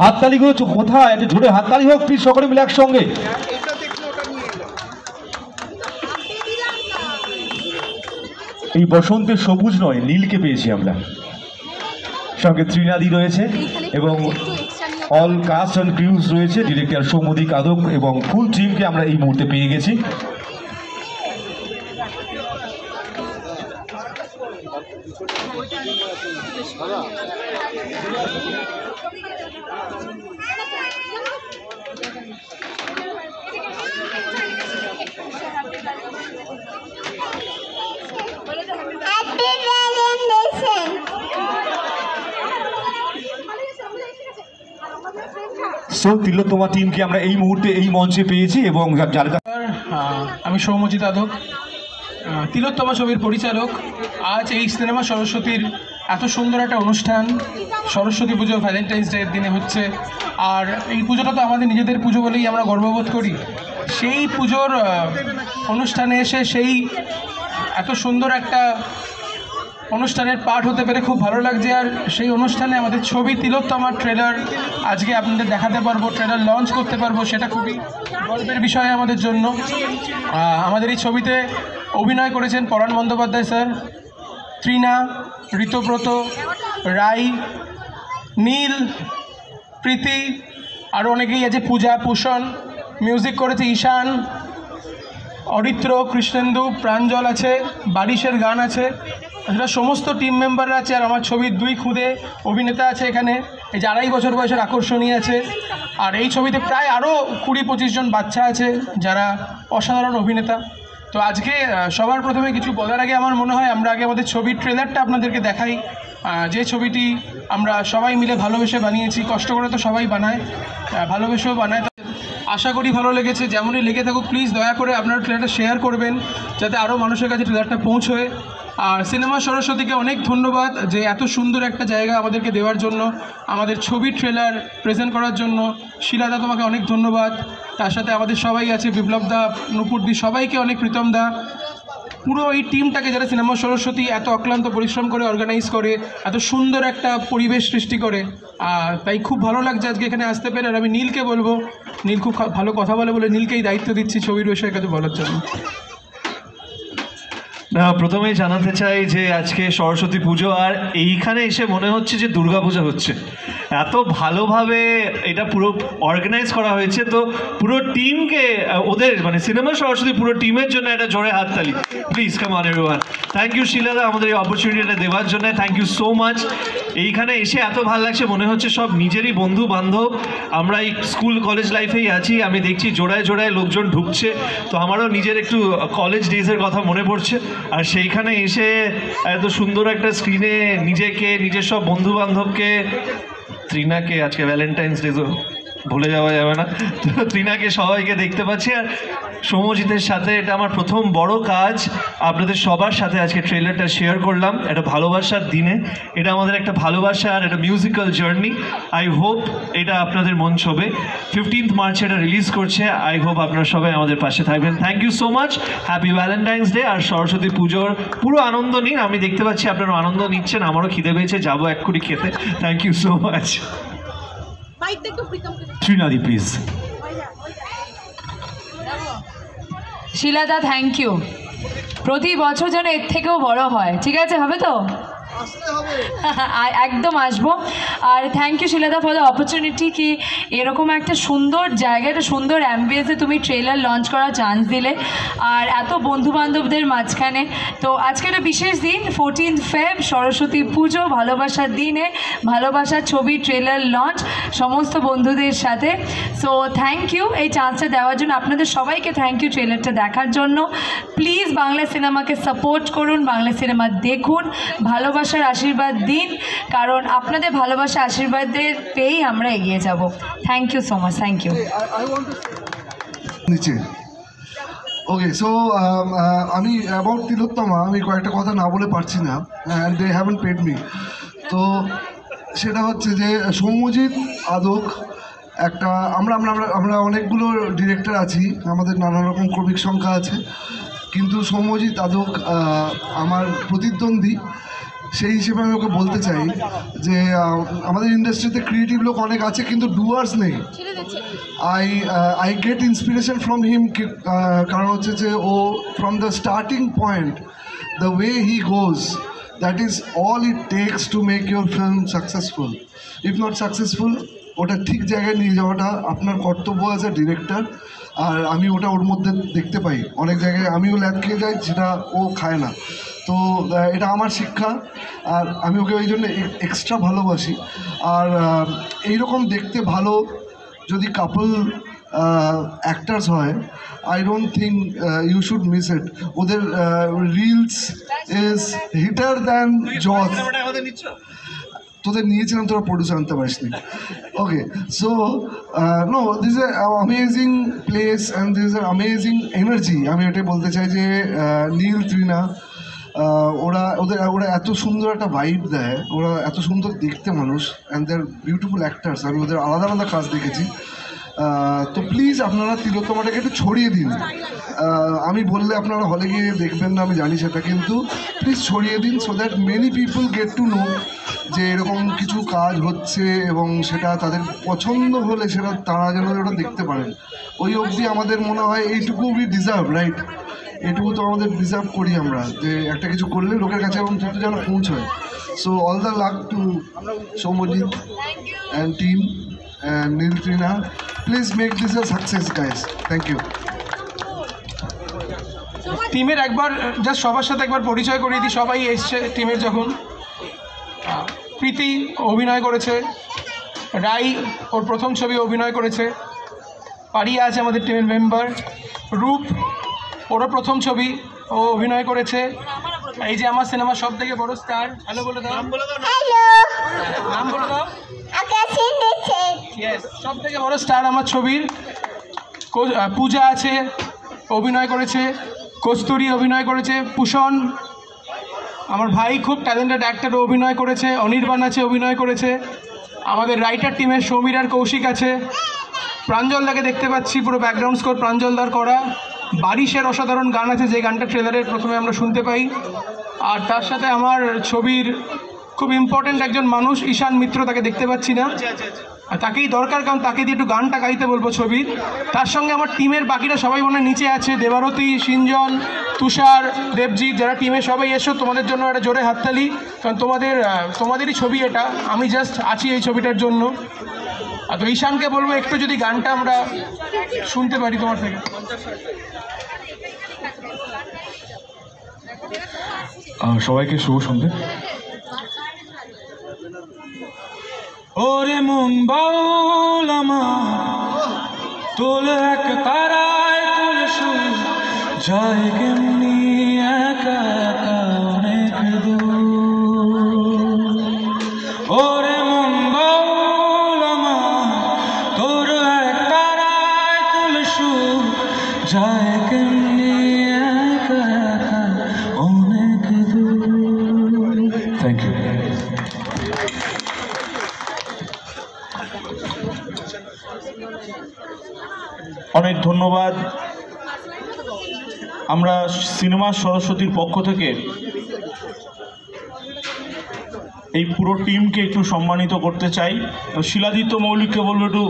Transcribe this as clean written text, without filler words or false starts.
হাততালিগুলো কোথায়? একটু জোরে হাততালি হোক প্লিজ, সকলে মিলে একসঙ্গে। এই বসন্তের সবুজ নয়, নীলকে পেয়েছি আমরা। সঙ্গে ত্রিনাদি রয়েছে এবং অল কাস্ট অ্যান্ড ক্রিউজ রয়েছে, ডিরেক্টর সৌম্যদীপ আদক এবং ফুল টিমকে আমরা এই মুহূর্তে পেয়ে গেছি। সো তিলোত্তমা টিমকে আমরা এই মুহূর্তে এই মঞ্চে পেয়েছি এবং যার আমি সৌম্যজিৎ আদক, তিলোত্তমা ছবির পরিচালক। আজ এই সিনেমা সরস্বতীর এত সুন্দর একটা অনুষ্ঠান, সরস্বতী পুজো ভ্যালেন্টাইন্স ডে এর দিনে হচ্ছে, আর এই পুজোটা তো আমাদের নিজেদের পুজো বলেই আমরা গর্ববোধ করি। সেই পুজোর অনুষ্ঠানে এসে সেই এত সুন্দর একটা অনুষ্ঠানের পার্ট হতে পেরে খুব ভালো লাগছে। আর সেই অনুষ্ঠানে আমাদের ছবি তিলোত্তমার ট্রেলার আজকে আপনাদের দেখাতে পারবো, ট্রেলার লঞ্চ করতে পারবো, সেটা খুবই গর্বের বিষয় আমাদের জন্য। আমাদের এই ছবিতে অভিনয় করেছেন পরাণ বন্দ্যোপাধ্যায় স্যার, ত্রিনা, ঋতব্রত, রাই, নীল, প্রীতি, আরও অনেকেই আছে, পূজা, ভূষণ। মিউজিক করেছে ঈশান, অরিত্র, কৃষ্ণেন্দু, প্রাঞ্জল আছে, বারিশের গান আছে, এটা সমস্ত টিম মেম্বাররা আছে। আর আমার ছবির 2 খুদে অভিনেতা আছে এখানে, এই যে 2.5 বছর বয়সের আকর্ষণী আছে। আর এই ছবিতে প্রায় আরও 20-25 জন বাচ্চা আছে যারা অসাধারণ অভিনেতা। তো আজকে সবার প্রথমে কিছু বলার আগে আমার মনে হয় আমরা আগে আমাদের ছবির ট্রেলারটা আপনাদেরকে দেখাই, যে ছবিটি আমরা সবাই মিলে ভালোবেসে বানিয়েছি। কষ্ট করে তো সবাই বানায়, ভালোবেসেও বানায়। আশা করি ভালো লেগেছে, যেমনই লেগে থাকুক প্লিজ দয়া করে আপনারা ট্রেলারটা শেয়ার করবেন যাতে আরও মানুষের কাছে ট্রেলারটা পৌঁছয়। আর সিনেমা সরস্বতীকে অনেক ধন্যবাদ যে এত সুন্দর একটা জায়গা আমাদেরকে দেওয়ার জন্য, আমাদের ছবির ট্রেলার প্রেজেন্ট করার জন্য। শিলাদা তোমাকে অনেক ধন্যবাদ, তার সাথে আমাদের সবাই আছে, বিপ্লবদা, নুপুরদি, সবাইকে অনেক প্রীতমদা, পুরো এই টিমটাকে যারা সিনেমা সরস্বতী এত অক্লান্ত পরিশ্রম করে অর্গানাইজ করে, এত সুন্দর একটা পরিবেশ সৃষ্টি করে। তাই খুব ভালো লাগছে আজকে এখানে আসতে পেরে। আর আমি নীলকে বলবো, নীল খুব ভালো কথা বলে নীলকেই দায়িত্ব দিচ্ছি ছবির বিষয়ে কিছু বলার জন্য। না, প্রথমেই জানাতে চাই যে আজকে সরস্বতী পুজো, আর এইখানে এসে মনে হচ্ছে যে দুর্গা পূজা হচ্ছে। এত ভালোভাবে এটা পুরো অর্গানাইজ করা হয়েছে। তো পুরো টিমকে, ওদের মানে সিনেমা সরস্বতী পুরো টিমের জন্য একটা জোরে হাততালি please. Come on everyone. Thank you শিলাদা আমাদের এই অপরচুনিটিটা দেওয়ার জন্য, থ্যাংক ইউ সো মাচ। এইখানে এসে এত ভালো লাগছে, মনে হচ্ছে সব নিজেরই বন্ধু বান্ধব। আমরা এই স্কুল কলেজ লাইফেই আছি, আমি দেখছি জোড়ায় জোড়ায় লোকজন ঢুকছে, তো আমারও নিজের একটু কলেজ ডেজের কথা মনে পড়ছে। আর সেইখানে এসে এত সুন্দর একটা স্ক্রিনে নিজেকে, নিজের সব বন্ধু বান্ধবকে, ত্রিনাকে আজকে ভ্যালেন্টাইন্স ডে তো ভুলে যাওয়া যাবে না, তো ত্রিনাকে সবাইকে দেখতে পাচ্ছি। আর সৌম্যজিতের সাথে এটা আমার প্রথম বড় কাজ, আপনাদের সবার সাথে আজকে ট্রেলারটা শেয়ার করলাম একটা ভালোবাসার দিনে। এটা আমাদের একটা ভালোবাসা আর একটা মিউজিক্যাল জার্নি। আই হোপ এটা আপনাদের মন ছবে। 15 মার্চ এটা রিলিজ করছে। আই হোপ আপনারা সবাই আমাদের পাশে থাকবেন। Thank you so much. Happy Valentine's day. আর সরস্বতী পুজোর পুরো আনন্দ নিন। আমি দেখতে পাচ্ছি আপনারা আনন্দ নিচ্ছেন, আমারও খিদে পেয়েছে, যাবো এক্ষুনি খেতে। Thank you so much. ত্রিনাদি প্লিজ। শিলাদা থ্যাংক ইউ। প্রতি বছর যেন এর থেকেও বড় হয়, ঠিক আছে? হবে তো? একদম আসবো। আর থ্যাংক ইউ শিলাদা ফর দ্য অপরচুনিটি, কি এরকম একটা সুন্দর জায়গা, একটা সুন্দর অ্যাম্বিয়েন্সে তুমি ট্রেলার লঞ্চ করার চান্স দিলে, আর এত বন্ধুবান্ধবদের মাঝখানে। তো আজকে একটা বিশেষ দিন, 14 ফেব, সরস্বতী পুজো, ভালোবাসার দিনে ভালোবাসার ছবি ট্রেলার লঞ্চ সমস্ত বন্ধুদের সাথে। সো থ্যাংক ইউ এই চান্সটা দেওয়ার জন্য। আপনাদের সবাইকে থ্যাংক ইউ ট্রেলারটা দেখার জন্য। প্লিজ বাংলা সিনেমাকে সাপোর্ট করুন, বাংলা সিনেমা দেখুন, ভালোবাসার আশীর্বাদ দিন, কারণ আপনাদের ভালোবাসা আশীর্বাদের পেয়েই আমরা এগিয়ে যাব। Thank you so much. Thank you. নিচে ওকে, সো আমি অ্যাবাউট তিলোত্তমা আমি কয়েকটা কথা না বলে পারছি না, and they haven't paid me. তো সেটা হচ্ছে যে সৌম্যজিৎ আদক একটা, আমরা অনেকগুলো ডিরেক্টর আছি, আমাদের নানা রকম ক্রমিক সংখ্যা আছে, কিন্তু সৌম্যজিৎ আদক আমার প্রতিদ্বন্দ্বী। সেই হিসেবে আমি ওকে বলতে চাই যে আমাদের ইন্ডাস্ট্রিতে ক্রিয়েটিভ লোক অনেক আছে কিন্তু ডুয়ার্স নেই। I get inspiration from him, কারণ হচ্ছে যে ও from the starting point the way he goes, that is all it takes to make your film successful. If not successful, ওটা ঠিক জায়গায় নিয়ে যাওয়াটা আপনার কর্তব্য অ্যাজ এ ডিরেক্টর। আর আমি ওটা ওর মধ্যে দেখতে পাই অনেক জায়গায়, আমিও ল্যাদ খেয়ে যাই যেটা ও খায় না। তো এটা আমার শিক্ষা, আর আমি ওকে ওই জন্য এক্সট্রা ভালোবাসি। আর এইরকম দেখতে ভালো যদি কাপল অ্যাক্টার্স হয়, I don't think you should miss it. ওদের রিলস ইজ হিটার দ্যান জজ। তোদের নিয়েছিলাম, তোরা প্রডিউসার আনতে পারিসনি। Okay, so no, this is amazing place and this is amazing energy. আমি এটাই বলতে চাই যে নীল, তৃণা, ওরা এত সুন্দর একটা ভাইব দেয়, ওরা এত সুন্দর দেখতে মানুষ, and they are beautiful actors. আমি ওদের আলাদা আলাদা কাজ দেখেছি। তো প্লিজ আপনারা তিলোত্তমাটাকে একটু ছড়িয়ে দিন। আমি বললে আপনারা হলে গিয়ে দেখবেন না, আমি জানি সেটা, কিন্তু প্লিজ ছড়িয়ে দিন so that many people gate to know যে এরকম কিছু কাজ হচ্ছে, এবং সেটা তাদের পছন্দ হলে সেটা তারা যেন ওটা দেখতে পারেন। ওই অবধি আমাদের মনে হয় এইটুকু উই ডিজার্ভ, রাইট? এটুকু তো আমাদের ডিজার্ভ করি আমরা, যে একটা কিছু করলে লোকের কাছে এবং দ্রুত যেন পৌঁছয়। So all the luck to Soumyajit and team and Nil, Trina. Please make this a success, guys. Thank you. টিমের একবার জাস্ট সবার সাথে একবার পরিচয় করিয়ে দিই। সবাই এসছে টিমের যখন। প্রীতি অভিনয় করেছে, রাই ওর প্রথম ছবি অভিনয় করেছে, পারিয়া আছে আমাদের টিমের মেম্বার, রূপ ওরও প্রথম ছবি ও অভিনয় করেছে। এই যে আমার সিনেমার সব থেকে বড় স্টার, হ্যালো বলে দাও, নাম বলে দাও, নাম বলে দাও, সব থেকে বড় স্টার আমার ছবির পূজা আছে, অভিনয় করেছে, কস্তুরী অভিনয় করেছে, পুষণ আমার ভাই খুব ট্যালেন্টেড অ্যাক্টর, অভিনয় করেছে, অনির্বাণ আছে অভিনয় করেছে, আমাদের রাইটার টিমের সৌমির আর কৌশিক আছে, প্রাঞ্জলদাকে দেখতে পাচ্ছি পুরো ব্যাকগ্রাউন্ড স্কোর প্রাঞ্জলদার করা, বারিশের অসাধারণ গান আছে যে গানটা ট্রেলারের প্রথমে আমরা শুনতে পাই। আর তার সাথে আমার ছবির খুব ইম্পর্টেন্ট একজন মানুষ ঈশান মিত্র, তাকে দেখতে পাচ্ছি না, তাকেই দরকার, কারণ তাকে দিয়ে একটু গানটা গাইতে বলবো ছবির। তার সঙ্গে আমার টিমের বাকিরা সবাই মনে নিচে আছে, দেবারতী, সিঞ্জন, তুষার, দেবজিৎ, যারা টিমে সবাই এসো, তোমাদের জন্য একটা জোরে হাততালি, কারণ তোমাদেরই ছবি এটা, আমি জাস্ট আছি এই ছবিটার জন্য। আর তো ঈশানকে বলবো একটু যদি গানটা আমরা শুনতে পারি তোমার থেকে। সবাইকে শুভ সন্ধ্যে। ওরে মন বাউল আমার তোল এক তারায় তুলসু যায় কেমনি একা একা অনেক দূর। ওরে মন বাউল আমার তোর এক তারায় তুলসু যায় কেমনি একা একা অনেক দূর। Thank you. অনেক ধন্যবাদ। আমরা সিনেমা সরস্বতীর পক্ষ থেকে এই পুরো টিমকে একটু সম্মানিত করতে চাই। শিলাদিত্য মৌলিককে বলবো একটু